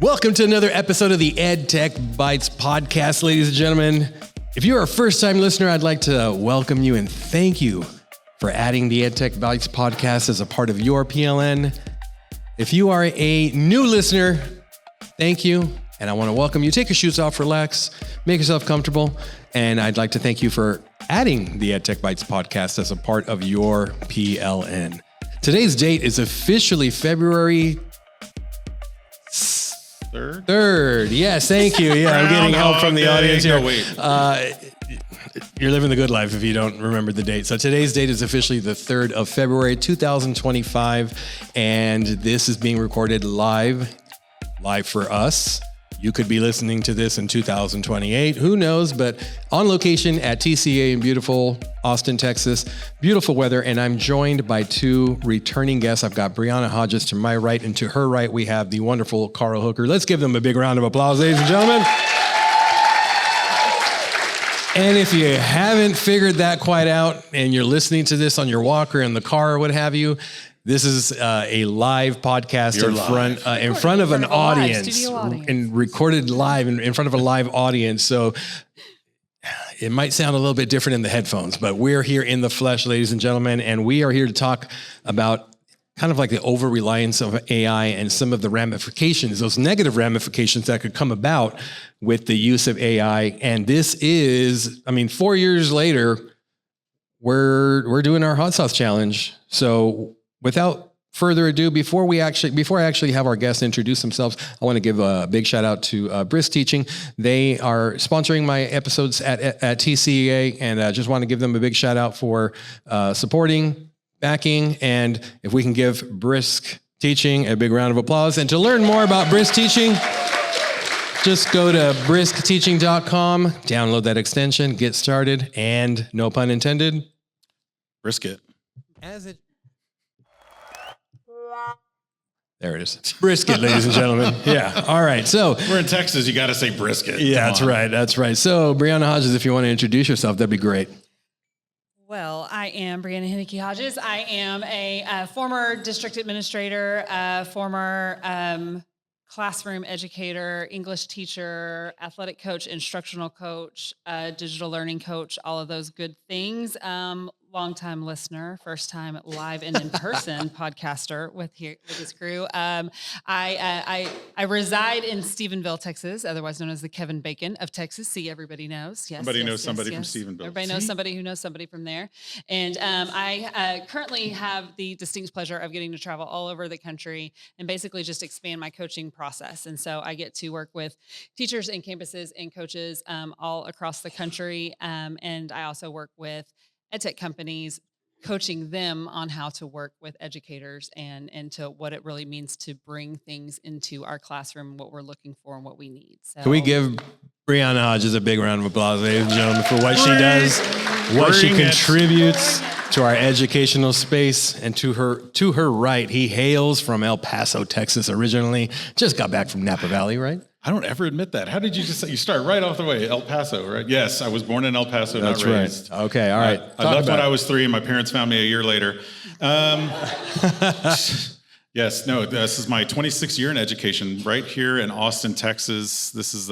Welcome to another episode of the EdTech Bites podcast, ladies and gentlemen. If you're a first-time listener, I'd like to welcome you and thank you for adding the EdTech Bites podcast as a part of your PLN. If you are a new listener, thank you, and I want to welcome you. Take your shoes off, relax, make yourself comfortable, and I'd like to thank you for adding the EdTech Bites podcast as a part of your PLN. Today's date is officially February 3rd. Yes, thank you. Yeah, I'm getting help from the audience here. You're living the good life if you don't remember the date. So today's date is officially the 3rd of February, 2025, and this is being recorded live for us. You could be listening to this in 2028, who knows, but on location at TCEA in beautiful Austin, Texas. Beautiful weather, and I'm joined by two returning guests. I've got Brianna Hodges to my right, and to her right, we have the wonderful Carl Hooker. Let's give them a big round of applause, ladies and gentlemen. And if you haven't figured that quite out, and you're listening to this on your walk or in the car or what have you, this is a live podcast in front of an audience, and recorded live in front of a live audience. So it might sound a little bit different in the headphones, but we're here in the flesh, ladies and gentlemen, and we are here to talk about kind of like the over-reliance of AI and some of the ramifications, those negative ramifications that could come about with the use of AI. And this is, 4 years later, we're doing our hot sauce challenge. So without further ado, before I actually have our guests introduce themselves, I want to give a big shout out to Brisk Teaching. They are sponsoring my episodes at TCEA, and I just want to give them a big shout out for supporting, backing, and if we can give Brisk Teaching a big round of applause. And to learn more about Brisk Teaching, just go to briskteaching.com, download that extension, get started, and no pun intended, brisket. There it is. Brisket, ladies and gentlemen. Yeah. All right. So we're in Texas. You got to say brisket. Yeah, that's right. That's right. So Brianna Hodges, if you want to introduce yourself, that'd be great. Well, I am Brianna Hodges. I am a former district administrator, former classroom educator, English teacher, athletic coach, instructional coach, digital learning coach, all of those good things. Longtime listener, first time live and in person podcaster with his crew. I reside in Stephenville, Texas, otherwise known as the Kevin Bacon of Texas. See, everybody knows. Yes, everybody knows somebody from Stephenville. Everybody knows somebody who knows somebody from there. And I currently have the distinct pleasure of getting to travel all over the country and basically just expand my coaching process. And so I get to work with teachers and campuses and coaches all across the country. And I also work with EdTech companies, coaching them on how to work with educators and to what it really means to bring things into our classroom, what we're looking for and what we need. So, can we give Brianna Hodges a big round of applause, ladies and gentlemen, for what she does, what she contributes to our educational space? And to her right, he hails from El Paso, Texas originally, just got back from Napa Valley, right? I don't ever admit that. How did you just say, you start right off the way, El Paso, right? Yes, I was born in El Paso, That's not raised. Right. Okay, all right. I left when I was 3 and my parents found me a year later. Yes, no, this is my 26th year in education right here in Austin, Texas. This is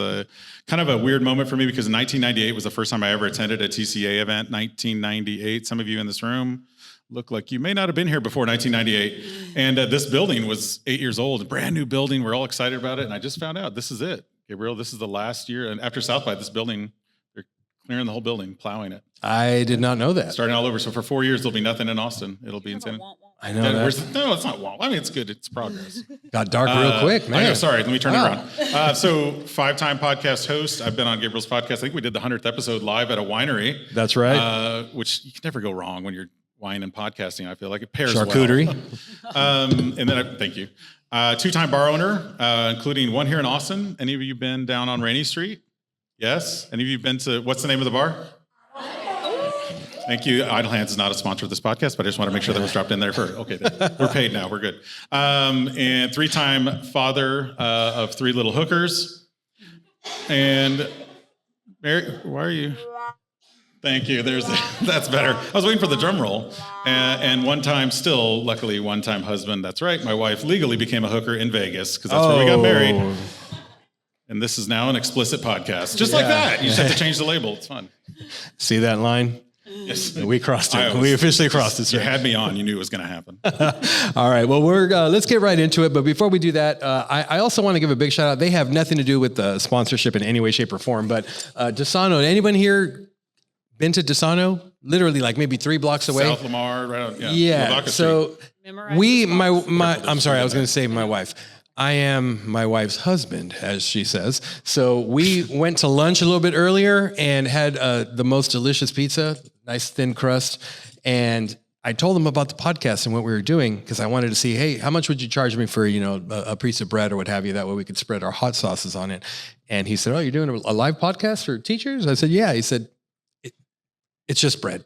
kind of a weird moment for me because 1998 was the first time I ever attended a TCEA event, 1998. Some of you in this room look like you may not have been here before 1998. And this building was 8 years old, a brand new building. We're all excited about it. And I just found out this is it. Gabriel, this is the last year. And after South by, this building, they're clearing the whole building, plowing it. I did not know that. Starting all over. So for 4 years, there'll be nothing in Austin. It'll be insane. I know that. No, it's not. It's good. It's progress. Got dark real quick, man. I know, sorry, let me turn it around. So 5-time podcast host. I've been on Gabriel's podcast. I think we did the 100th episode live at a winery. That's right. Which you can never go wrong when you're wine and podcasting. I feel like it pairs Charcuterie. Well. And then thank you. 2-time bar owner, including one here in Austin. Any of you been down on Rainey Street? Yes. Any of you been to, what's the name of the bar? Thank you. Idle Hands is not a sponsor of this podcast, but I just want to make sure that was dropped in there first. Okay, we're paid now. We're good. And 3-time father of 3 little hookers. And Mary, why are you? Thank you. That's better. I was waiting for the drum roll. And luckily one-time husband. That's right. My wife legally became a hooker in Vegas because that's where we got married. And this is now an explicit podcast. Just like that. You just have to change the label. It's fun. See that line? Yes. We crossed it. We officially crossed it. You had me on. You knew it was going to happen. All right. Well, let's get right into it. But before we do that, I also want to give a big shout out. They have nothing to do with the sponsorship in any way, shape, or form. But Desano, anyone here been to Desano? Literally, like maybe 3 blocks away. South Lamar, right on. Yeah. Lavaca So Street. I'm sorry. I was going to say my wife. I am my wife's husband, as she says. So we went to lunch a little bit earlier and had the most delicious pizza, nice thin crust. And I told him about the podcast and what we were doing because I wanted to see, hey, how much would you charge me for, a piece of bread or what have you? That way we could spread our hot sauces on it. And he said, oh, you're doing a live podcast for teachers? I said, yeah. He said, it's just bread.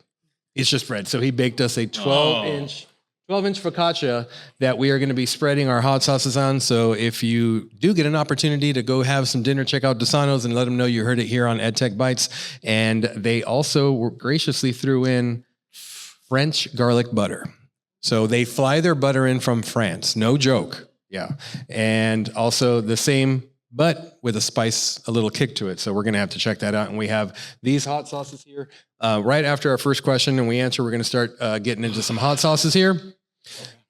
It's just bread. So he baked us a 12-inch focaccia that we are going to be spreading our hot sauces on. So if you do get an opportunity to go have some dinner, check out Desano's and let them know you heard it here on EdTech Bites. And they also graciously threw in French garlic butter. So they fly their butter in from France. No joke. Yeah. And also the same, but with a little kick to it. So we're going to have to check that out. And we have these hot sauces here right after our first question and we answer, we're going to start getting into some hot sauces here.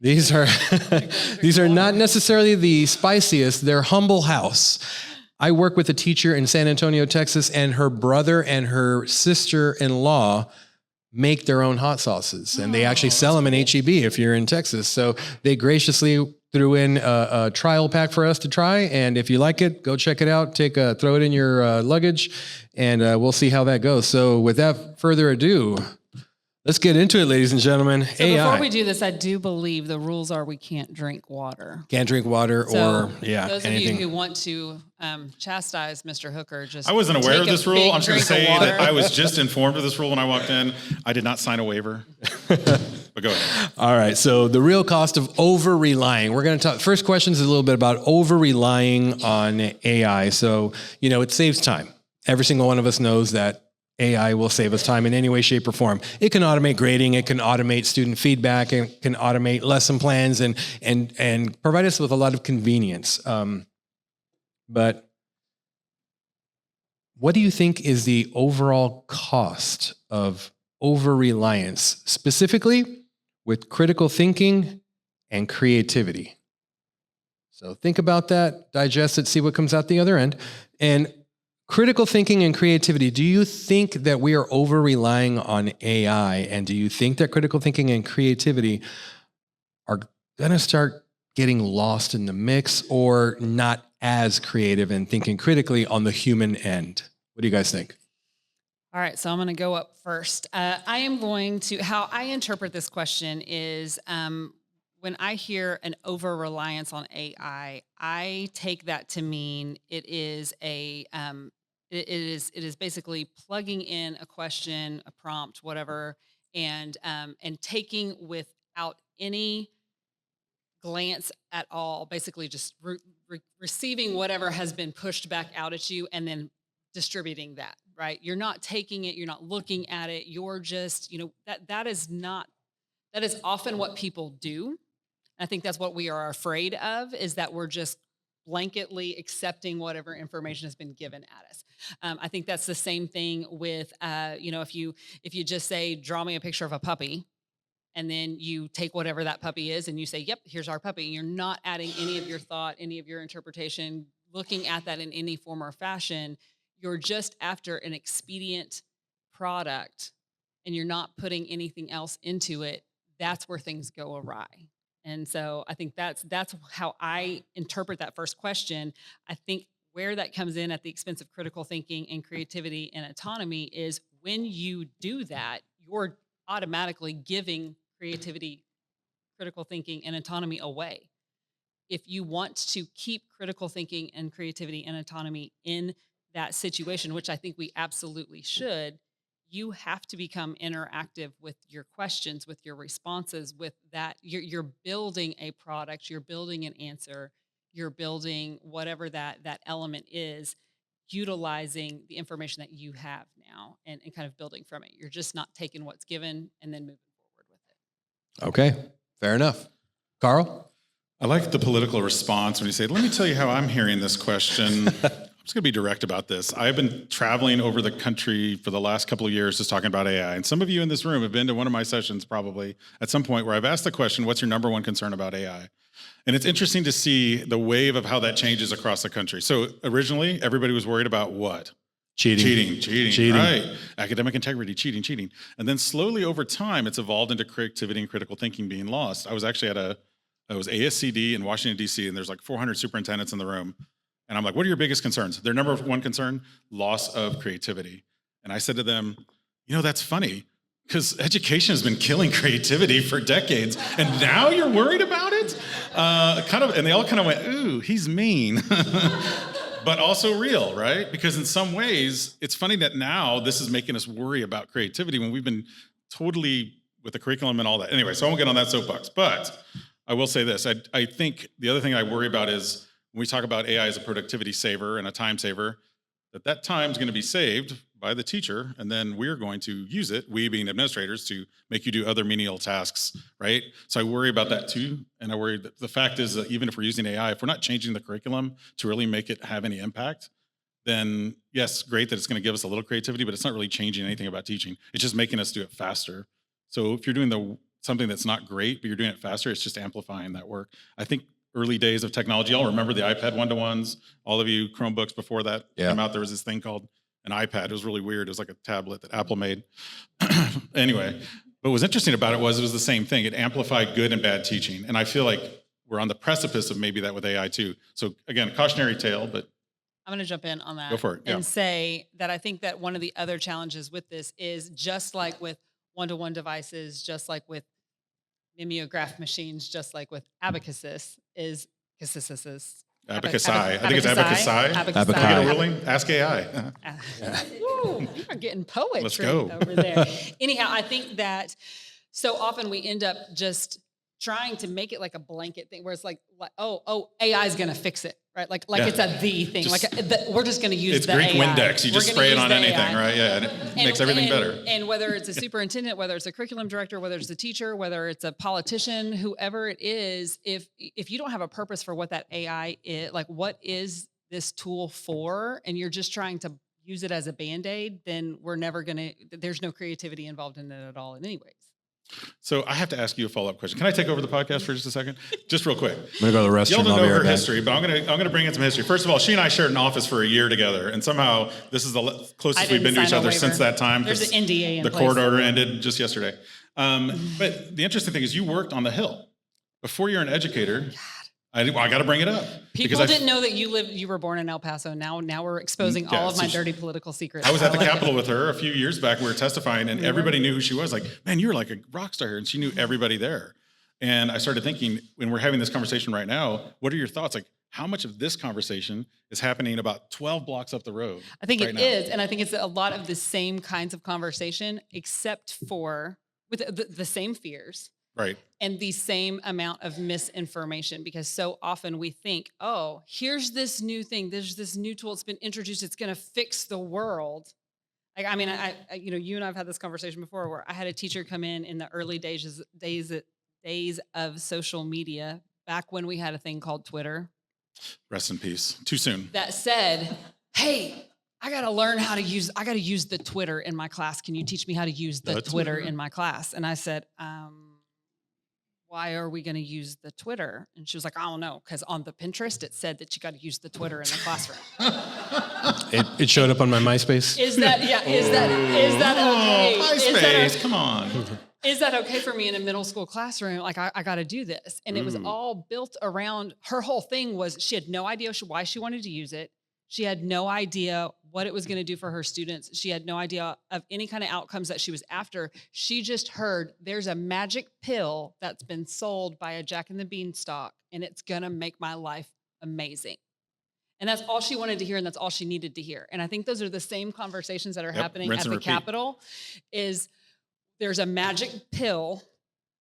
These are not necessarily the spiciest. They're Humble House. I work with a teacher in San Antonio, Texas, and her brother and her sister-in-law make their own hot sauces. And they actually sell them in HEB if you're in Texas. So they graciously threw in a trial pack for us to try. And if you like it, go check it out. Throw it in your luggage, and we'll see how that goes. So without further ado, let's get into it, ladies and gentlemen. So AI. before we do this, I do believe the rules are we can't drink water. Can't drink water So anything. those of you who want to chastise Mr. Hooker, I wasn't aware of this rule. I'm just going to say water. that I was just informed of this rule when I walked in. I did not sign a waiver. But go ahead. All right. So the real cost of over-relying. We're going to talk. First question is a little bit about over-relying on AI. So, it saves time. Every single one of us knows that AI will save us time in any way, shape, or form. It can automate grading. It can automate student feedback. It can automate lesson plans and provide us with a lot of convenience. But what do you think is the overall cost of over-reliance, specifically with critical thinking and creativity? So think about that, digest it, see what comes out the other end. And critical thinking and creativity, do you think that we are over-relying on AI? And do you think that critical thinking and creativity are going to start getting lost in the mix or not as creative and thinking critically on the human end? What do you guys think? All right, so I'm going to go up first. How I interpret this question is when I hear an over-reliance on AI, I take that to mean it is basically plugging in a question, a prompt, whatever, and taking without any glance at all, basically just receiving whatever has been pushed back out at you and then distributing that, right? You're not taking it, you're not looking at it, you're just, that is often what people do. I think that's what we are afraid of, is that we're just blanketly accepting whatever information has been given at us. I think that's the same thing with, if you just say, draw me a picture of a puppy, and then you take whatever that puppy is and you say, yep, here's our puppy. You're not adding any of your thought, any of your interpretation, looking at that in any form or fashion. You're just after an expedient product and you're not putting anything else into it. That's where things go awry. And so I think that's how I interpret that first question. I think where that comes in at the expense of critical thinking and creativity and autonomy is when you do that, you're automatically giving creativity, critical thinking, and autonomy away. If you want to keep critical thinking and creativity and autonomy in that situation, which I think we absolutely should, you have to become interactive with your questions, with your responses, with that. You're building a product, you're building an answer, you're building whatever that element is, utilizing the information that you have now and kind of building from it. You're just not taking what's given and then moving forward with it. Okay, fair enough. Carl? I like the political response when you say, let me tell you how I'm hearing this question. just going to be direct about this. I've been traveling over the country for the last couple of years just talking about AI. And some of you in this room have been to one of my sessions probably at some point where I've asked the question, what's your number one concern about AI? And it's interesting to see the wave of how that changes across the country. So originally, everybody was worried about what? Cheating. Right. Academic integrity, cheating. And then slowly over time, it's evolved into creativity and critical thinking being lost. I was actually at ASCD in Washington, D.C., and there's like 400 superintendents in the room. And I'm like, what are your biggest concerns? Their number one concern, loss of creativity. And I said to them, that's funny because education has been killing creativity for decades. And now you're worried about it? And they all kind of went, ooh, he's mean. But also real, right? Because in some ways, it's funny that now this is making us worry about creativity when we've been totally with the curriculum and all that. Anyway, so I won't get on that soapbox. But I will say this. I think the other thing I worry about is when we talk about AI as a productivity saver and a time saver, that time is going to be saved by the teacher, and then we're going to use it, we being administrators, to make you do other menial tasks, right? So I worry about that too, and I worry that the fact is that even if we're using AI, if we're not changing the curriculum to really make it have any impact, then yes, great that it's going to give us a little creativity, but it's not really changing anything about teaching. It's just making us do it faster. So if you're doing something that's not great, but you're doing it faster, it's just amplifying that work. I think early days of technology, y'all remember the iPad one-to-ones? All of you Chromebooks before that came out, there was this thing called an iPad. It was really weird. It was like a tablet that Apple made. Anyway, what was interesting about it was the same thing. It amplified good and bad teaching. And I feel like we're on the precipice of maybe that with AI too. So again, cautionary tale, but I'm going to jump in on that. Go for it. And say that I think that one of the other challenges with this is just like with one-to-one devices, just like with mimeograph machines, just like with abacuses, is Abacus. I think it's Abacus. Ask AI. Ooh, you are getting poetry Let's go. over there. Anyhow, I think that so often we end up just trying to make it like a blanket thing where it's like oh, AI is going to fix it, right? Like it's a the thing. We're just going to use the AI. It's Greek Windex. You just spray it on anything, AI. Right? Yeah, and it makes everything better. And whether it's a superintendent, whether it's a curriculum director, whether it's a teacher, whether it's a politician, whoever it is, if you don't have a purpose for what that AI is, like what is this tool for, and you're just trying to use it as a Band-Aid, then there's no creativity involved in it at all in any ways. So I have to ask you a follow-up question. Can I take over the podcast for just a second? Just real quick. I'm gonna go to the restroom. Y'all don't know her history, but I'm gonna bring in some history. First of all, she and I shared an office for a year together, and somehow this is the closest we've been to each other since that time. There's an NDA in place. The court order ended just yesterday. But the interesting thing is you worked on the Hill. Before you're an educator, I got to bring it up. People didn't know that you were born in El Paso. Now we're exposing all of my dirty political secrets. I was at the Capitol with her a few years back. We were testifying, and everybody knew who she was. Like, man, you're like a rock star here, and she knew everybody there. And I started thinking, when we're having this conversation right now, what are your thoughts? Like, how much of this conversation is happening about 12 blocks up the road? I think it is, and I think it's a lot of the same kinds of conversation, except for with the same fears. Right. And the same amount of misinformation, because so often we think, oh, here's this new thing. There's this new tool. It's been introduced. It's going to fix the world. Like, I mean, I you and I've had this conversation before where I had a teacher come in the early days of social media, back when we had a thing called Twitter. Rest in peace. Too soon. That said, hey, I got to use the Twitter in my class. Can you teach me how to use the Twitter in my class? And I said, why are we going to use the Twitter? And she was like, I don't know, because on the Pinterest, it said that you got to use the Twitter in the classroom. It showed up on my MySpace. Is that okay? MySpace, come on. Is that okay for me in a middle school classroom? Like, I got to do this. And it was all built around, her whole thing was she had no idea why she wanted to use it. She had no idea what it was going to do for her students. She had no idea of any kind of outcomes that she was after. She just heard there's a magic pill that's been sold by a Jack and the Beanstalk, and it's going to make my life amazing. And that's all she wanted to hear, and that's all she needed to hear. And I think those are the same conversations that are happening at the Capitol, is there's a magic pill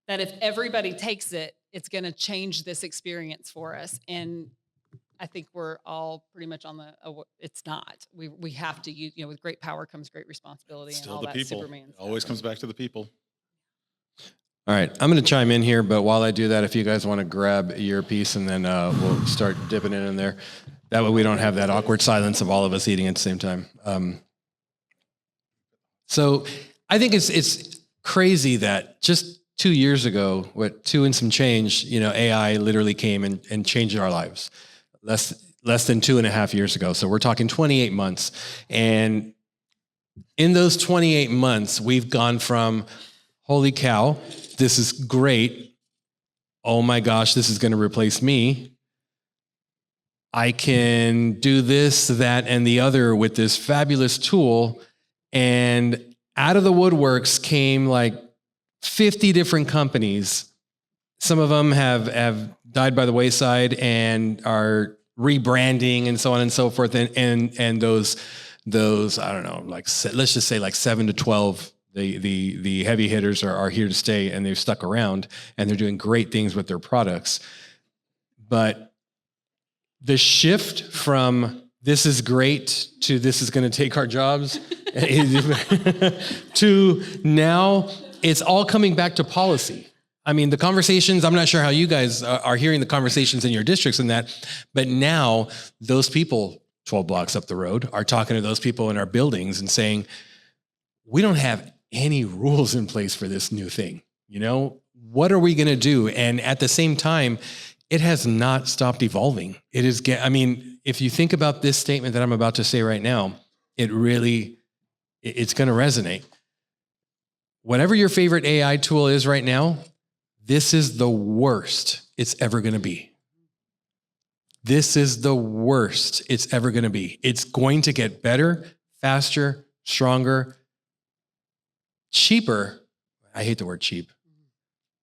that if everybody takes it, it's going to change this experience for us. And I think we're all pretty much on it's not. We have to use, with great power comes great responsibility. Still and all the that people. Superman stuff. Always comes back to the people. All right, I'm going to chime in here, but while I do that, if you guys want to grab your piece and then we'll start dipping in there. That way we don't have that awkward silence of all of us eating at the same time. So I think it's crazy that just 2 years ago, 2 and some change, AI literally came and changed our lives. Less than 2.5 years ago. So we're talking 28 months. And in those 28 months, we've gone from, holy cow, this is great. Oh my gosh, this is going to replace me. I can do this, that, and the other with this fabulous tool. And out of the woodworks came like 50 different companies. Some of them have died by the wayside and are rebranding and so on and so forth. And those I don't know, like let's just say like 7 to 12, the heavy hitters are here to stay, and they've stuck around and they're doing great things with their products. But the shift from this is great to this is going to take our jobs to now it's all coming back to policy. I mean, the conversations, I'm not sure how you guys are hearing the conversations in your districts and that, but now those people 12 blocks up the road are talking to those people in our buildings and saying, we don't have any rules in place for this new thing. What are we going to do? And at the same time, it has not stopped evolving. It is, if you think about this statement that I'm about to say right now, it's going to resonate. Whatever your favorite AI tool is right now, this is the worst it's ever going to be. This is the worst it's ever going to be. It's going to get better, faster, stronger, cheaper. I hate the word cheap.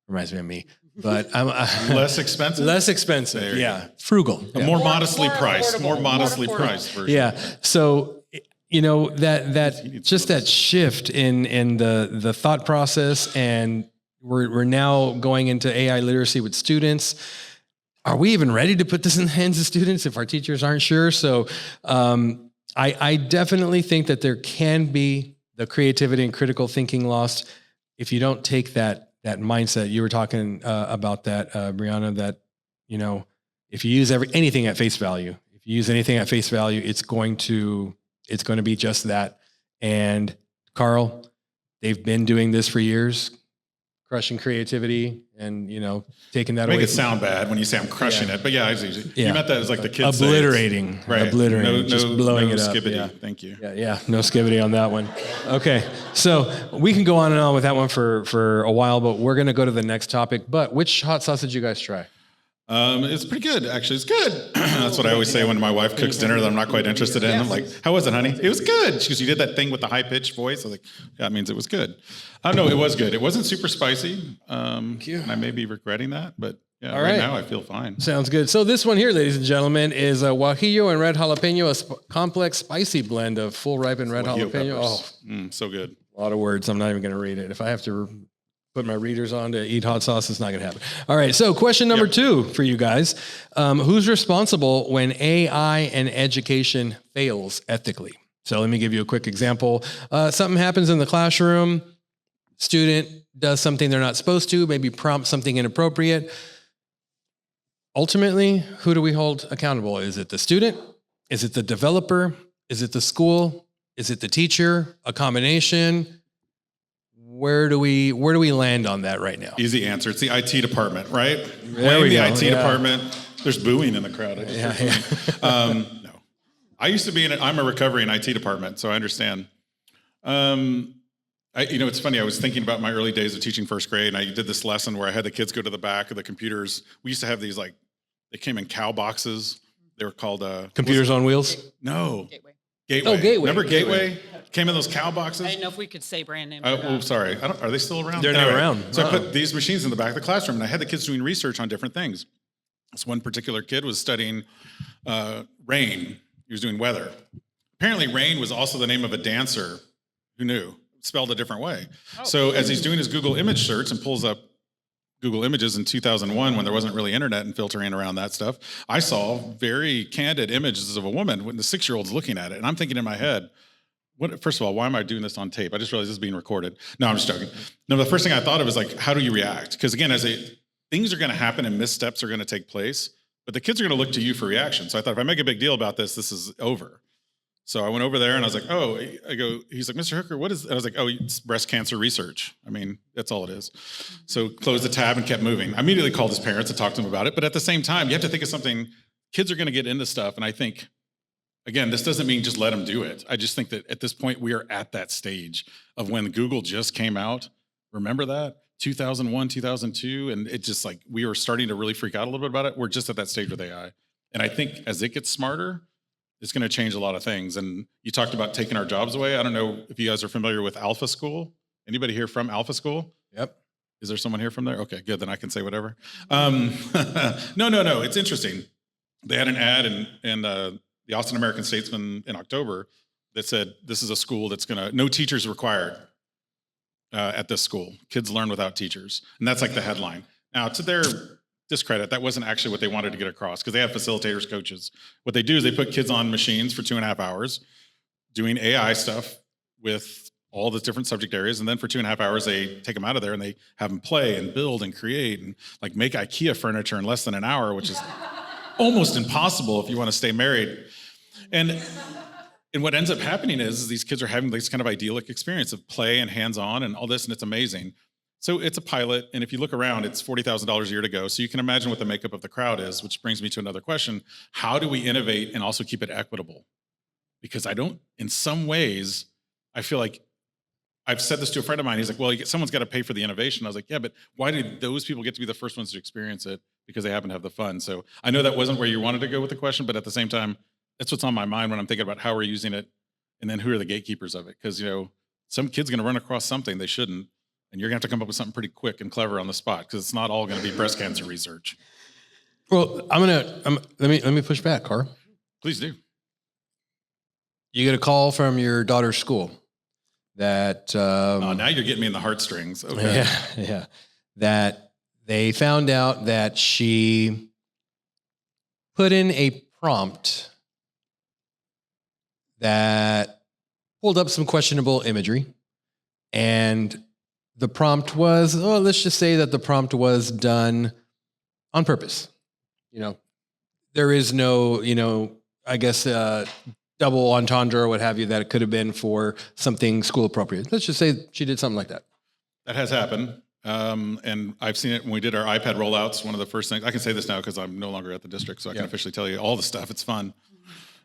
Reminds me of me. But I'm less expensive. Less expensive. Yeah. Frugal. A more modestly priced version. Yeah. So that shift in the thought process, and we're now going into AI literacy with students. Are we even ready to put this in the hands of students if our teachers aren't sure? So I definitely think that there can be the creativity and critical thinking lost if you don't take that mindset. You were talking about that, Brianna, that, if you use anything at face value, it's going to be just that. And Carl, they've been doing this for years, crushing creativity and, taking that away. Make it sound bad when you say I'm crushing it, but yeah, it's easy. You meant that as like the kids obliterating, say right? Obliterating, just blowing it up. Skibbity. Yeah. Thank you. Yeah, no skibbity on that one. Okay, so we can go on and on with that one for a while, but we're going to go to the next topic. But which hot sauce did you guys try? It's pretty good, actually. It's good. That's what I always say when my wife cooks dinner that I'm not quite interested in. I'm like, how was it, honey? It was good. She goes, you did that thing with the high-pitched voice? I was like, yeah, that means it was good. No, it was good. It wasn't super spicy. And I may be regretting that, but yeah, right now I feel fine. Sounds good. So this one here, ladies and gentlemen, is a guajillo and red jalapeno, a complex spicy blend of full ripened red jalapeno. So good. A lot of words. I'm not even going to read it. If I have to put my readers on to eat hot sauce, it's not going to happen. All right. So question number 2 for you guys. Who's responsible when AI and education fails ethically? So let me give you a quick example. Something happens in the classroom. Student does something they're not supposed to, maybe prompt something inappropriate. Ultimately, who do we hold accountable? Is it the student? Is it the developer? Is it the school? Is it the teacher? A combination? Where do we land on that right now? Easy answer. It's the IT department, right? There we go. IT department. There's booing in the crowd. No. I used to be I'm a recovering IT department, so I understand. It's funny. I was thinking about my early days of teaching first grade, and I did this lesson where I had the kids go to the back of the computers. We used to have these they came in cow boxes. They were called computers on wheels. No. Gateway. Oh, Gateway. Remember Gateway? Came in those cow boxes. I didn't know if we could say brand name. Sorry. Are they still around? They're not around. So I put these machines in the back of the classroom, and I had the kids doing research on different things. This one particular kid was studying rain. He was doing weather. Apparently, rain was also the name of a dancer. Who knew? Spelled a different way. So as he's doing his Google image search and pulls up Google Images in 2001, when there wasn't really internet and filtering around that stuff, I saw very candid images of a woman when the 6-year-old's looking at it. And I'm thinking in my head, first of all, why am I doing this on tape? I just realized this is being recorded. No, I'm just joking. No, the first thing I thought of is how do you react? Because again, things are going to happen and missteps are going to take place. but the kids are going to look to you for reaction. So I thought, if I make a big deal about this, this is over. So I went over there and I was like, oh, he's like, Mr. Hooker, what is, I was like, oh, it's breast cancer research. I mean, that's all it is. So closed the tab and kept moving. I immediately called his parents and talked to them about it. But at the same time, you have to think of something, kids are going to get into stuff. And I think, again, this doesn't mean just let them do it. I just think that at this point, we are at that stage of when Google just came out. Remember that? 2001, 2002. And it just like, we were starting to really freak out a little bit about it. We're just at that stage with AI. And I think as it gets smarter, it's going to change a lot of things. And you talked about taking our jobs away. I don't know if you guys are familiar with Alpha School. Anybody here from Alpha School? Yep. Is there someone here from there? Okay, good. Then I can say whatever. No. It's interesting. They had an ad in the Austin American Statesman in October that said, this is a school that's no teachers required at this school. Kids learn without teachers. And that's like the headline. Now, to their discredit, that wasn't actually what they wanted to get across, because they have facilitators, coaches. What they do is they put kids on machines for 2.5 hours doing AI stuff with all the different subject areas. And then for 2.5 hours, they take them out of there and they have them play and build and create and like make IKEA furniture in less than an hour, which is almost impossible if you want to stay married. And what ends up happening is these kids are having this kind of idyllic experience of play and hands-on and all this, and it's amazing. So it's a pilot, and if you look around, it's $40,000 a year to go. So you can imagine what the makeup of the crowd is, which brings me to another question. How do we innovate and also keep it equitable? Because in some ways, I feel like, I've said this to a friend of mine, he's like, well, someone's got to pay for the innovation. I was like, yeah, but why did those people get to be the first ones to experience it? Because they happen to have the fun. So I know that wasn't where you wanted to go with the question, but at the same time, that's what's on my mind when I'm thinking about how we're using it, and then who are the gatekeepers of it? Because, some kid's going to run across something they shouldn't, and you're going to have to come up with something pretty quick and clever on the spot, because it's not all going to be breast cancer research. Well, let me push back, Carl. Please do. You get a call from your daughter's school that now you're getting me in the heartstrings. Okay. Yeah. That they found out that she put in a prompt that pulled up some questionable imagery, and the prompt was, let's just say that the prompt was done on purpose. There is no, I guess, double entendre or what have you, that it could have been for something school appropriate. Let's just say she did something like that. That has happened. And I've seen it when we did our iPad rollouts. One of the first things, I can say this now because I'm no longer at the district, so I can officially tell you all the stuff. It's fun.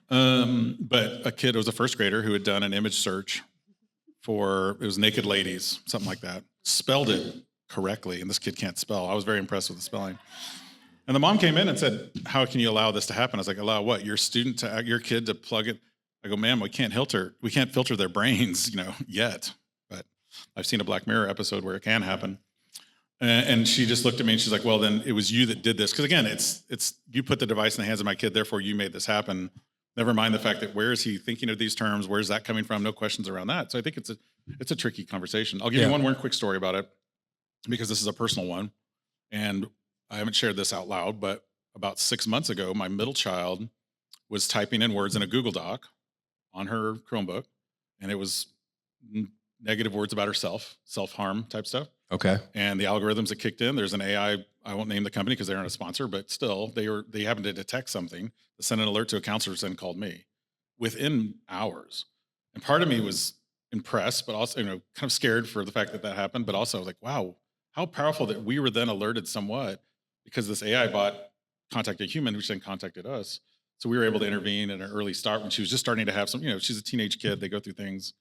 But a kid, it was a first grader who had done an image search it was naked ladies, something like that, spelled it correctly. And this kid can't spell. I was very impressed with the spelling. And the mom came in and said, how can you allow this to happen? I was like, allow what? Your kid to plug it? I go, ma'am, we can't filter their brains, yet. But I've seen a Black Mirror episode where it can happen. And she just looked at me and she's like, well, then it was you that did this. Because again, it's you put the device in the hands of my kid, therefore you made this happen. Never mind the fact that where is he thinking of these terms? Where's that coming from? No questions around that. So I think it's a tricky conversation. I'll give you one more quick story about it, because this is a personal one. And I haven't shared this out loud, but about 6 months ago, my middle child was typing in words in a Google Doc on her Chromebook, and it was negative words about herself, self-harm type stuff. Okay. And the algorithms that kicked in, there's an AI, I won't name the company because they aren't a sponsor, but still they happened to detect something, sent an alert to a counselor, then called me within hours. And part of me was impressed, but also, kind of scared for the fact that happened, but also like, wow, how powerful that we were then alerted somewhat, because this AI bot contacted a human, which then contacted us. So we were able to intervene at an early start when she was just starting to have some, she's a teenage kid. They go through things.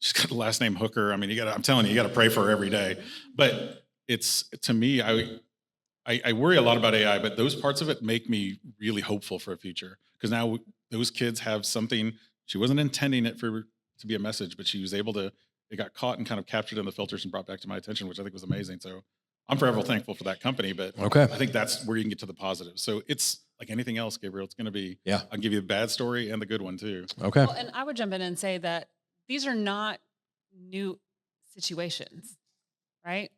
She's got the last name Hooker. I mean, I'm telling you, you got to pray for her every day. But to me, I worry a lot about AI, but those parts of it make me really hopeful for a future. Because now those kids have something, she wasn't intending it to be a message, but she was able to, it got caught and kind of captured in the filters and brought back to my attention, which I think was amazing. So I'm forever thankful for that company, but I think that's where you can get to the positive. So it's like anything else, Gabriel, it's going to be, I'll give you the bad story and the good one too. Okay. Well, and I would jump in and say that these are not new situations, right?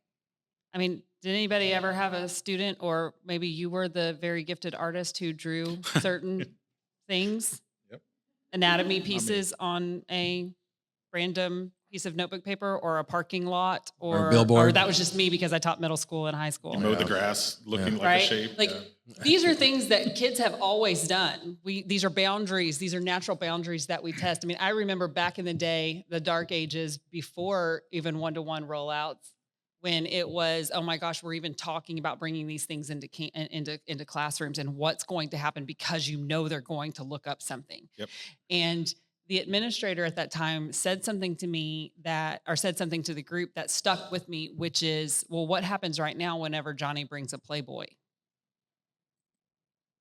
I mean, did anybody ever have a student, or maybe you were the very gifted artist who drew certain things, anatomy pieces on a random piece of notebook paper or a parking lot or a billboard. Or that was just me because I taught middle school and high school. You mow the grass looking like right? a shape. Like these are things that kids have always done. These are boundaries. These are natural boundaries that we test. I mean, I remember back in the day, the dark ages before even one-to-one rollouts, when it was, oh my gosh, we're even talking about bringing these things into classrooms and what's going to happen because you know they're going to look up something. Yep. And the administrator at that time said something to me said something to the group that stuck with me, which is, well, what happens right now whenever Johnny brings a Playboy?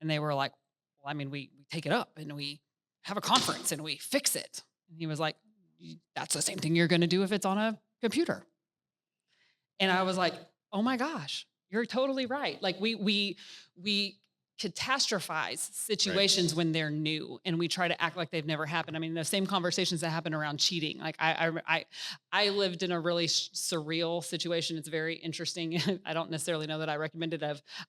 And they were like, well, I mean, we take it up and we have a conference and we fix it. And he was like, that's the same thing you're going to do if it's on a computer. And I was like, oh my gosh, you're totally right. Like we catastrophize situations when they're new and we try to act like they've never happened. I mean, the same conversations that happen around cheating. Like I lived in a really surreal situation. It's very interesting. I don't necessarily know that I recommend it.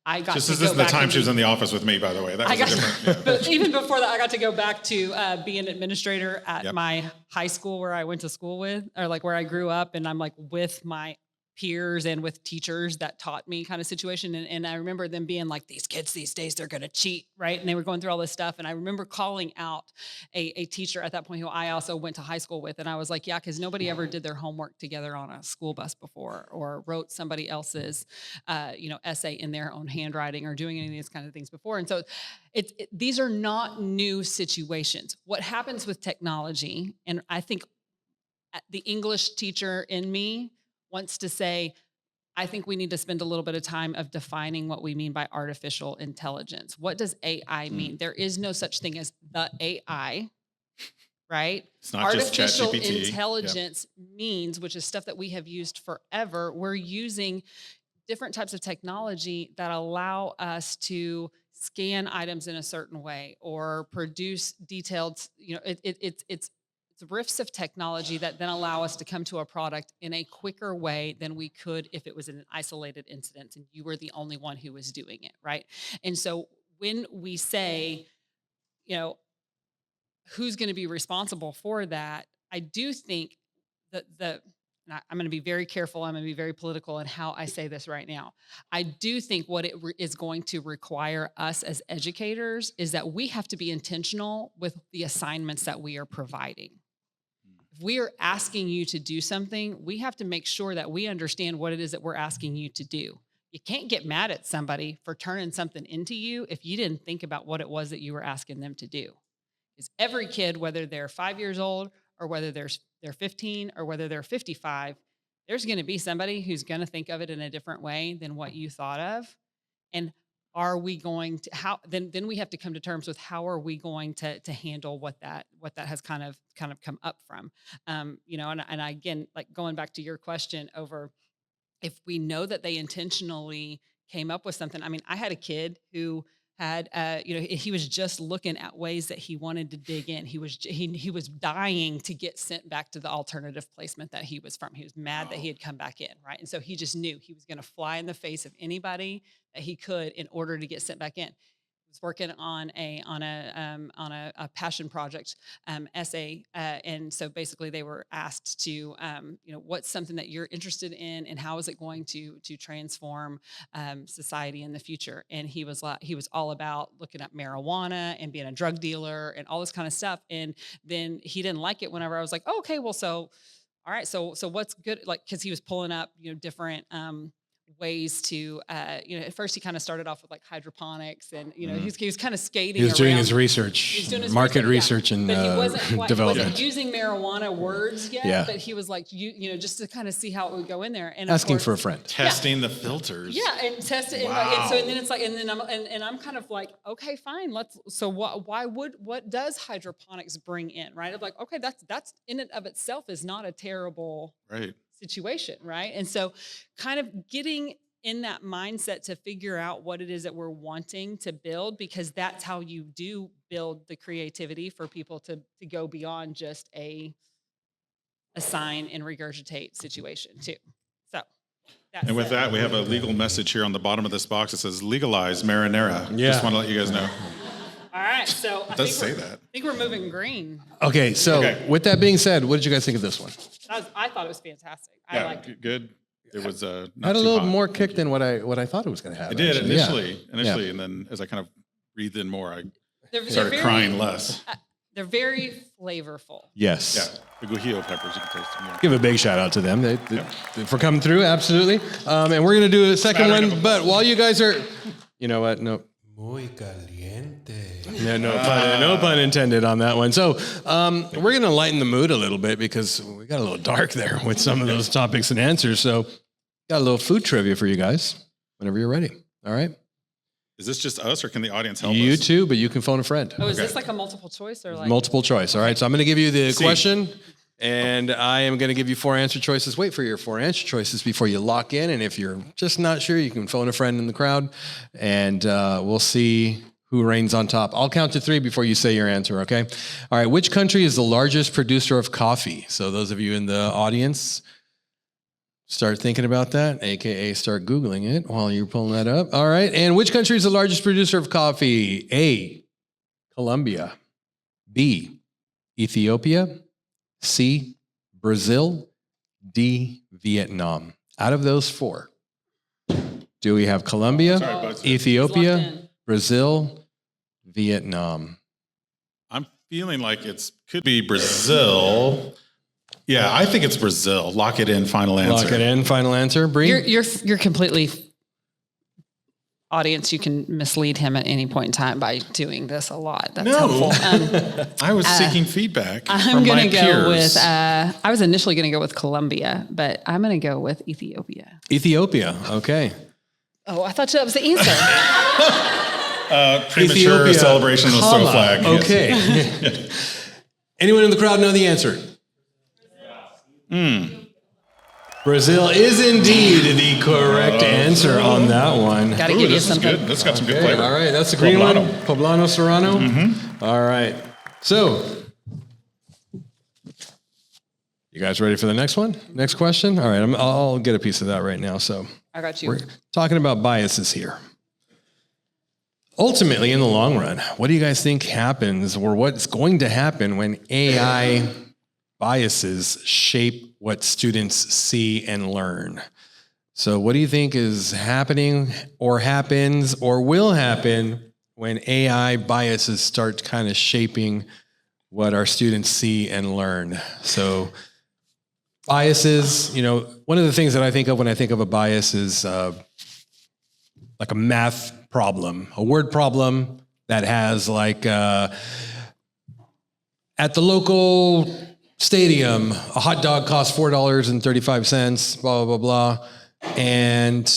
I got just to as go this is the back time she was in the office with me, by the way. That was different. But even before that, I got to go back to be an administrator at my high school where I went to school with, or like where I grew up. And I'm like with my peers and with teachers that taught me kind of situation. And I remember them being like, these kids these days, they're going to cheat, right? And they were going through all this stuff. And I remember calling out a teacher at that point who I also went to high school with. And I was like, yeah, because nobody ever did their homework together on a school bus before or wrote somebody else's, essay in their own handwriting or doing any of these kind of things before. And so these are not new situations. What happens with technology, and I think the English teacher in me wants to say, I think we need to spend a little bit of time of defining what we mean by artificial intelligence. What does AI mean? There is no such thing as the AI, right? It's not artificial just ChatGPT. intelligence means, which is stuff that we have used forever, we're using different types of technology that allow us to scan items in a certain way or produce detailed, it's rifts of technology that then allow us to come to a product in a quicker way than we could if it was an isolated incident and you were the only one who was doing it, right? And so when we say, who's going to be responsible for that, I do think that I'm going to be very careful. I'm going to be very political in how I say this right now. I do think what it is going to require us as educators is that we have to be intentional with the assignments that we are providing. If we are asking you to do something, we have to make sure that we understand what it is that we're asking you to do. You can't get mad at somebody for turning something into you if you didn't think about what it was that you were asking them to do. Because every kid, whether they're 5 years old or whether they're 15 or whether they're 55, there's going to be somebody who's going to think of it in a different way than what you thought of. And are we going to then we have to come to terms with how are we going to handle what that has kind of come up from, and again, like going back to your question over if we know that they intentionally came up with something. I mean, I had a kid who had, he was just looking at ways that he wanted to dig in. He was dying to get sent back to the alternative placement that he was from. He was mad that he had come back in, right? And so he just knew he was going to fly in the face of anybody that he could in order to get sent back in. He was working on a passion project essay, and so basically they were asked to, what's something that you're interested in, and how is it going to transform society in the future? And he was all about looking at marijuana and being a drug dealer and all this kind of stuff. And then he didn't like it whenever I was like, oh, okay, well, so all right, so what's good? Like, because he was pulling up, different ways to, at first he kind of started off with like hydroponics and, he was kind of skating. He was doing his around. research, He was doing his market research and but he wasn't development. Using marijuana words yet, Yeah. but he was like, just to kind of see how it would go in there. And asking for a friend. Testing the filters. Yeah, and test it. Wow. And then it's like, and then I'm kind of like, okay, fine. What does hydroponics bring in, right? I'm like, okay, that's in and of itself is not a terrible situation, right? And so kind of getting in that mindset to figure out what it is that we're wanting to build, because that's how you do build the creativity for people to go beyond just a assign and regurgitate situation too. So and with that, we have a legal message here on the bottom of this box. It says legalize marinara. Yeah. Just want to let you guys know. All right. right, so I think we're moving green. Okay, so with that being said, what did you guys think of this one? I thought it was fantastic. I liked it. Good. It was not had a too little hot. more kick than what I thought it was going to have. It did actually. initially, and then as I kind of breathed in more, I They're started crying less. They're very flavorful. Yes. Yeah, the guajillo peppers, you can taste them. Yeah. Give a big shout out to them for coming through. Absolutely. And we're going to do a second one. But while you guys are, you know what? No. Muy caliente. No pun intended on that one. So we're going to lighten the mood a little bit because we got a little dark there with some of those topics and answers. So got a little food trivia for you guys whenever you're ready. All right. Is this just us, or can the audience help us? You too, but you can phone a friend. Oh, is this like a multiple choice or like multiple choice? All right. So I'm going to give you the question, and I am going to give you 4 answer choices. Wait for your 4 answer choices before you lock in. And if you're just not sure, you can phone a friend in the crowd, and we'll see who reigns on top. I'll count to 3 before you say your answer. Okay. All right. Which country is the largest producer of coffee? So those of you in the audience, start thinking about that, AKA start Googling it while you're pulling that up. All right. And which country is the largest producer of coffee? A, Colombia. B, Ethiopia. C, Brazil. D, Vietnam. Out of those 4, do we have Colombia, Ethiopia, Brazil, Vietnam? I'm feeling like could be Brazil. Yeah, I think it's Brazil. Lock it in. Final answer. Lock it in. Final answer. Bree? You're completely audience. You can mislead him at any point in time by doing this a lot. That's helpful. I was seeking feedback. I'm going to go with. I was initially going to go with Colombia, but I'm going to go with Ethiopia. Ethiopia. Okay. Oh, I thought that was the answer. Premature Ethiopia, celebration of the throw flag. Okay. Yes. Anyone in the crowd know the answer? Brazil is indeed the correct answer on that one. Got to give you This is something. good. This got some good flavor. All right, that's the green one. Poblano Serrano. All right. So, you guys ready for the next one? Next question? All right, I'll get a piece of that right now. So, I got you. we're talking about biases here. Ultimately, in the long run, what do you guys think happens, or what's going to happen when AI biases shape what students see and learn? So what do you think is happening or happens or will happen when AI biases start kind of shaping what our students see and learn? So biases, one of the things that I think of when I think of a bias is like a math problem, a word problem that has like at the local stadium, a hot dog costs $4.35, blah, blah, blah, blah. And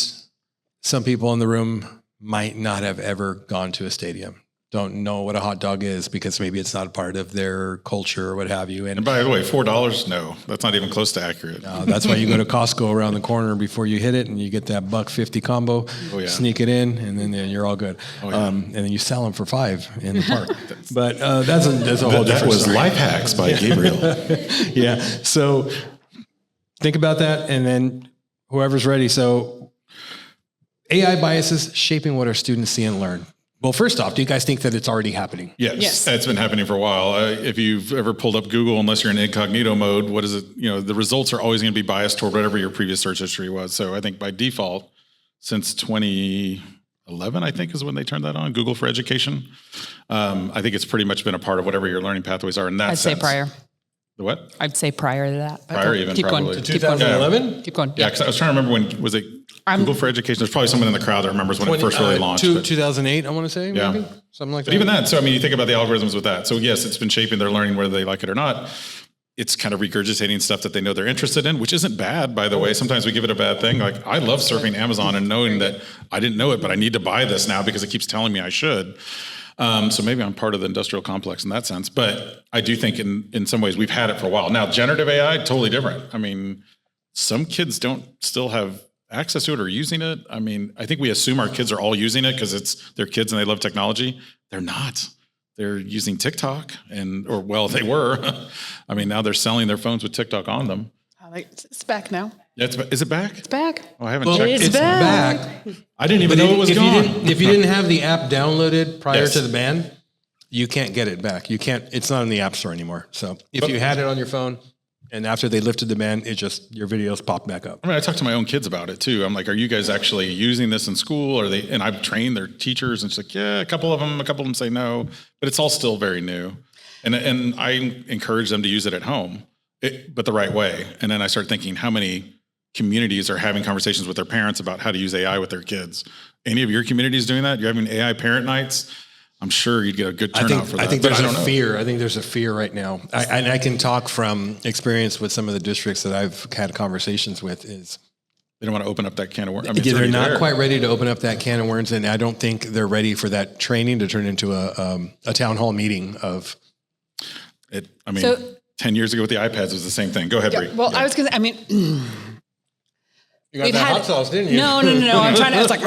some people in the room might not have ever gone to a stadium, don't know what a hot dog is because maybe it's not a part of their culture or what have you. And by the way, $4, no, that's not even close to accurate. That's why you go to Costco around the corner before you hit it and you get that $1.50 combo, sneak it in, and then you're all good. And then you sell them for $5 in the park. But that's a whole different That was story. Life Hacks by Gabriel. Yeah. So think about that, and then whoever's ready. So AI biases shaping what our students see and learn. Well, first off, do you guys think that it's already happening? Yes. It's been happening for a while. If you've ever pulled up Google, unless you're in incognito mode, what is it? The results are always going to be biased toward whatever your previous search history was. So I think by default, since 2011, I think is when they turned that on, Google for Education. I think it's pretty much been a part of whatever your learning pathways are in that sense. I'd say prior. The what? I'd say prior to that. Prior even, keep probably. Going. To 2011? Keep going. Yeah, because I was trying to remember when, was it Google for Education? There's probably someone in the crowd that remembers when it first really launched. 2008, I want to say, maybe? Something like that. But even that, so I mean, you think about the algorithms with that. So yes, it's been shaping their learning whether they like it or not. It's kind of regurgitating stuff that they know they're interested in, which isn't bad, by the way. Sometimes we give it a bad thing. Like, I love surfing Amazon and knowing that I didn't know it, but I need to buy this now because it keeps telling me I should. So maybe I'm part of the industrial complex in that sense. But I do think in some ways we've had it for a while. Now, generative AI, totally different. I mean, some kids don't still have access to it or using it. I mean, I think we assume our kids are all using it because they're kids and they love technology. They're not. They're using TikTok or they were. I mean, now they're selling their phones with TikTok on them. It's back now. Yeah, is it back? It's back. Oh, I haven't checked. It's back. I didn't even know it was gone. If you didn't have the app downloaded prior to the ban, you can't get it back. You can't, it's not in the App Store anymore. So if you had it on your phone and after they lifted the ban, your videos popped back up. I mean, I talk to my own kids about it too. I'm like, are you guys actually using this in school? And I've trained their teachers and it's like, yeah, a couple of them say no, but it's all still very new. And I encourage them to use it at home, but the right way. And then I start thinking, how many communities are having conversations with their parents about how to use AI with their kids? Any of your communities doing that? You're having AI parent nights? I'm sure you'd get a good turnout for that. I think there's a fear. I think there's a fear right now. I can talk from experience with some of the districts that I've had conversations with is they don't want to open up that can of worms. I mean, they're not quite ready to open up that can of worms. And I don't think they're ready for that training to turn into a town hall meeting of it. I mean, 10 years ago with the iPads was the same thing. Go ahead, Bree. Well, I was going to, I mean, you got that hot sauce, didn't you? No. I'm trying to, I was like,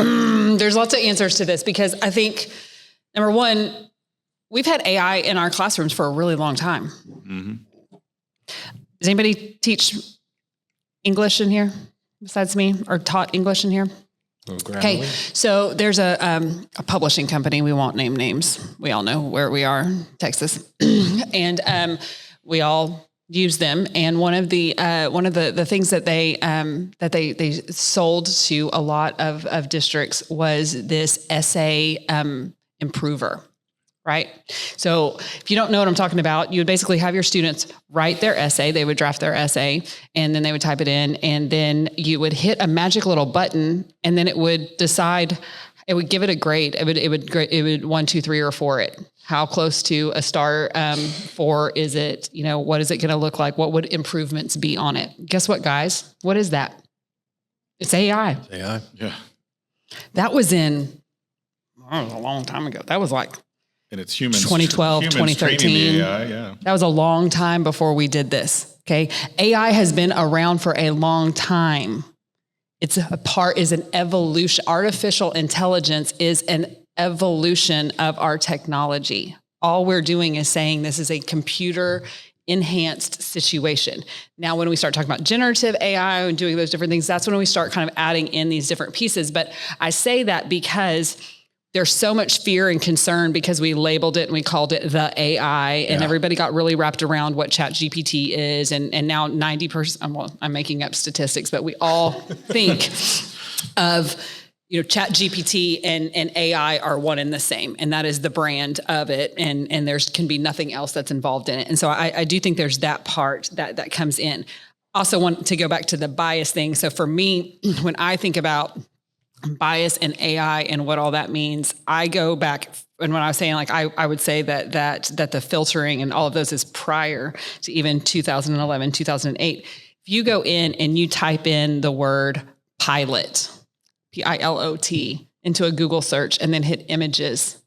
there's lots of answers to this because I think, number one, we've had AI in our classrooms for a really long time. Mm-hmm. Does anybody teach English in here besides me or taught English in here? Okay, so there's a publishing company. We won't name names. We all know where we are, Texas, and we all use them. And one of the things that they sold to a lot of districts was this essay improver. Right. So if you don't know what I'm talking about, you would basically have your students write their essay. They would draft their essay and then they would type it in and then you would hit a magic little button and then it would decide, it would give it a grade. It would 1, 2, 3, or 4 it. How close to a star 4 is it? You know, what is it going to look like? What would improvements be on it? Guess what, guys? What is that? It's AI. It's AI. Yeah. That was a long time ago. That was like, and it's humans. 2012, 2013. AI, yeah. That was a long time before we did this. Okay. AI has been around for a long time. Is an evolution. Artificial intelligence is an evolution of our technology. All we're doing is saying this is a computer enhanced situation. Now, when we start talking about generative AI and doing those different things, that's when we start kind of adding in these different pieces. But I say that because there's so much fear and concern because we labeled it and we called it the AI and everybody got really wrapped around what ChatGPT is. And now 90%, I'm making up statistics, but we all think of, ChatGPT and AI are one and the same. And that is the brand of it. And there's can be nothing else that's involved in it. And so I do think there's that part that comes in. Also want to go back to the bias thing. So for me, when I think about bias and AI and what all that means, I go back, and when I was saying I would say that the filtering and all of those is prior to even 2011, 2008. If you go in and you type in the word pilot, Pilot, into a Google search and then hit images,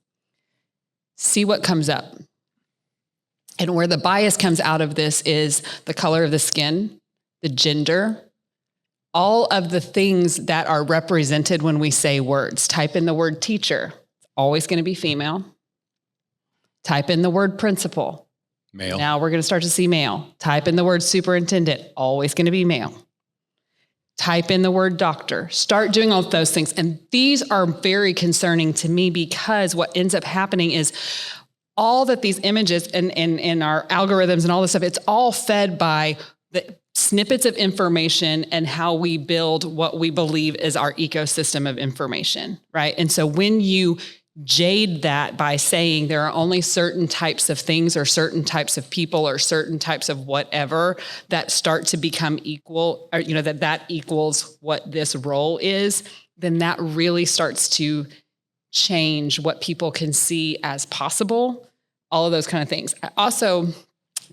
see what comes up. And where the bias comes out of this is the color of the skin, the gender, all of the things that are represented when we say words. Type in the word teacher, it's always going to be female. Type in the word principal. Male. Now we're going to start to see male. Type in the word superintendent, always going to be male. Type in the word doctor. Start doing all of those things. And these are very concerning to me because what ends up happening is all that these images and our algorithms and all this stuff, it's all fed by the snippets of information and how we build what we believe is our ecosystem of information, right? And so when you jade that by saying there are only certain types of things or certain types of people or certain types of whatever that start to become equal, or, that equals what this role is, then that really starts to change what people can see as possible, all of those kind of things. I also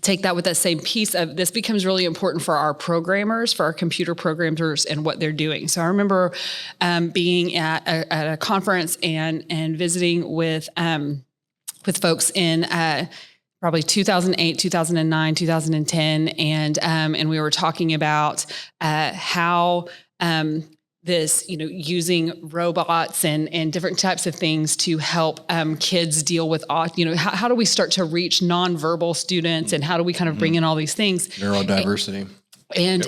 take that with that same piece of this becomes really important for our programmers, for our computer programmers and what they're doing. So I remember being at a conference and visiting with folks in probably 2008, 2009, 2010. And we were talking about how this, using robots and different types of things to help kids deal with, how do we start to reach nonverbal students and how do we kind of bring in all these things? Neurodiversity. And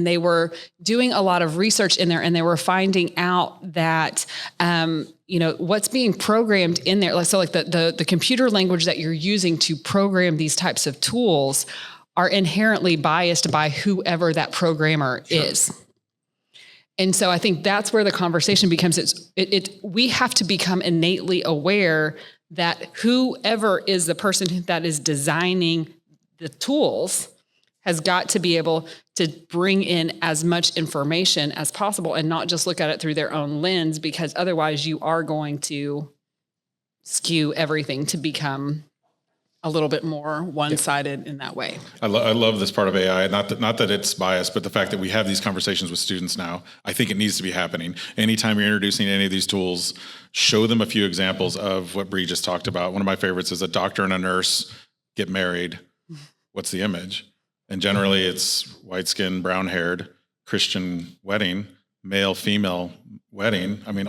they were doing a lot of research in there, and they were finding out that, what's being programmed in there. So like the computer language that you're using to program ththese types of tools are inherently biased by whoever that programmer is. And so I think that's where the conversation becomes, we have to become innately aware that whoever is the person that is designing the tools has got to be able to bring in as much information as possible and not just look at it through their own lens, because otherwise you are going to skew everything to become a little bit more one-sided in that way. I love this part of AI. Not that it's biased, but the fact that we have these conversations with students now, I think it needs to be happening. Anytime you're introducing any of these tools, show them a few examples of what Bree just talked about. One of my favorites is a doctor and a nurse get married. What's the image? And generally it's white skin, brown haired, Christian wedding, male, female wedding. I mean,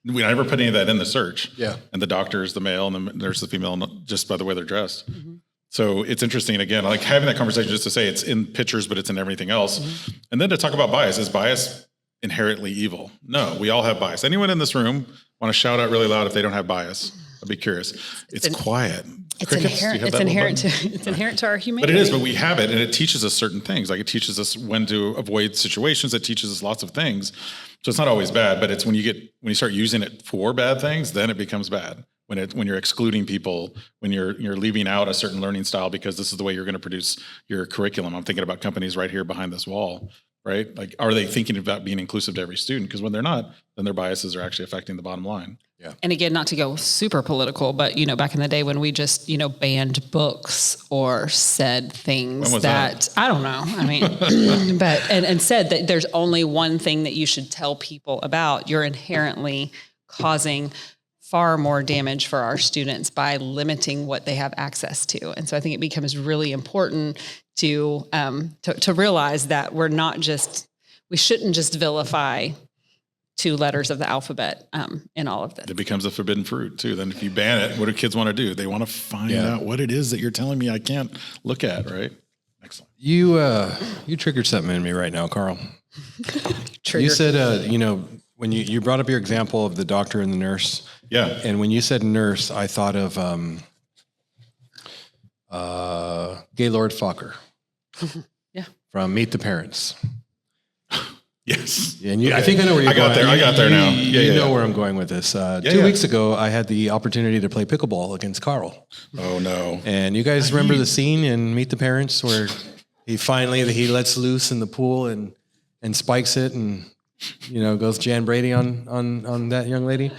we never put any of that in the search. Yeah. And the doctor is the male and the nurse is the female, just by the way they're dressed. Mm-hmm. So it's interesting, again, like having that conversation just to say it's in pictures, but it's in everything else. Mm-hmm. And then to talk about bias. Is bias inherently evil? No, we all have bias. Anyone in this room want to shout out really loud if they don't have bias? I'd be curious. It's quiet. It's inherent. It's inherent to our humanity. But it is. But we have it, and it teaches us certain things. Like it teaches us when to avoid situations. It teaches us lots of things. So it's not always bad. But it's when you start using it for bad things, then it becomes bad. When you're excluding people, when you're leaving out a certain learning style because this is the way you're going to produce your curriculum. I'm thinking about companies right here behind this wall. Right? Like, are they thinking about being inclusive to every student? Because when they're not, then their biases are actually affecting the bottom line. Yeah. And again, not to go super political, but back in the day when we just, banned books or said things that I don't know. I mean, but and said that there's only one thing that you should tell people about, you're inherently causing far more damage for our students by limiting what they have access to. And so I think it becomes really important to realize that we shouldn't just vilify 2 letters of the alphabet in all of this. It becomes a forbidden fruit too. Then if you ban it, what do kids want to do? They want to find out what it is that you're telling me I can't look at, right? Excellent. You triggered something in me right now, Carl. You said, when you brought up your example of the doctor and the nurse. Yeah. And when you said nurse, I thought of Gaylord Fokker. Yeah. From Meet the Parents. Yes. And I think I know where you're going. I got there now. You know where I'm going with this. 2 weeks ago, I had the opportunity to play pickleball against Carl. Oh, no. And you guys remember the scene in Meet the Parents where he lets loose in the pool and spikes it and, goes Jan Brady on that young lady?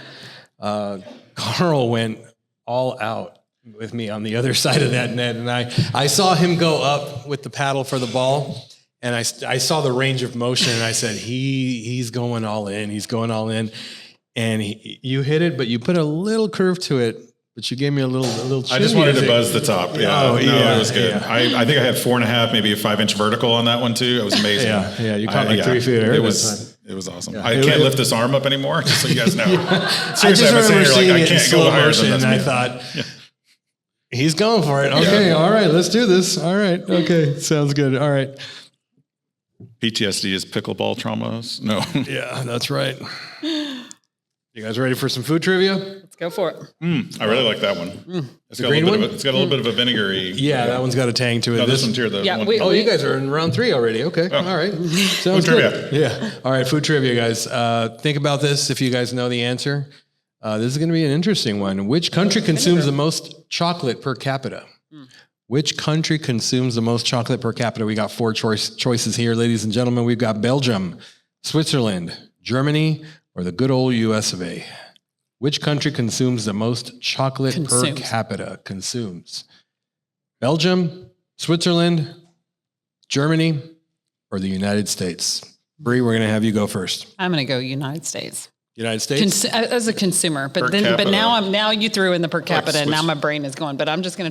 Carl went all out with me on the other side of that net. And I saw him go up with the paddle for the ball. And I saw the range of motion, and I said, he's going all in. He's going all in. And you hit it, but you put a little curve to it, but you gave me a little I just wanted to buzz the top. Yeah, it was good. Yeah. I think I had 4.5, maybe a 5-inch vertical on that one too. It was amazing. Yeah, you caught 3 feet of air. It was awesome. Yeah. I can't lift this arm up anymore, just so you guys know. Seriously, I just remember seeing it in slow higher motion, and I thought, he's going for it. Okay, all right, let's do this. All right, okay, sounds good. All right. PTSD is pickleball traumas? No. Yeah, that's right. You guys ready for some food trivia? Let's go for it. I really like that one. It's got a little bit of a vinegary. Yeah, that one's got a tang to it. No, this one's here. You guys are in round 3 already. Okay, all right. Sounds good. Yeah. All right, food trivia, guys. Think about this if you guys know the answer. This is going to be an interesting one. Which country consumes the most chocolate per capita? Which country consumes the most chocolate per capita? We got 4 choices here, ladies and gentlemen. We've got Belgium, Switzerland, Germany, or the good old US of A. Which country consumes the most chocolate per capita? Consumes. Belgium, Switzerland, Germany, or the United States? Bree, we're going to have you go first. I'm going to go United States. United States? As a consumer, but now you threw in the per capita, and now my brain is going. But I'm just going to try.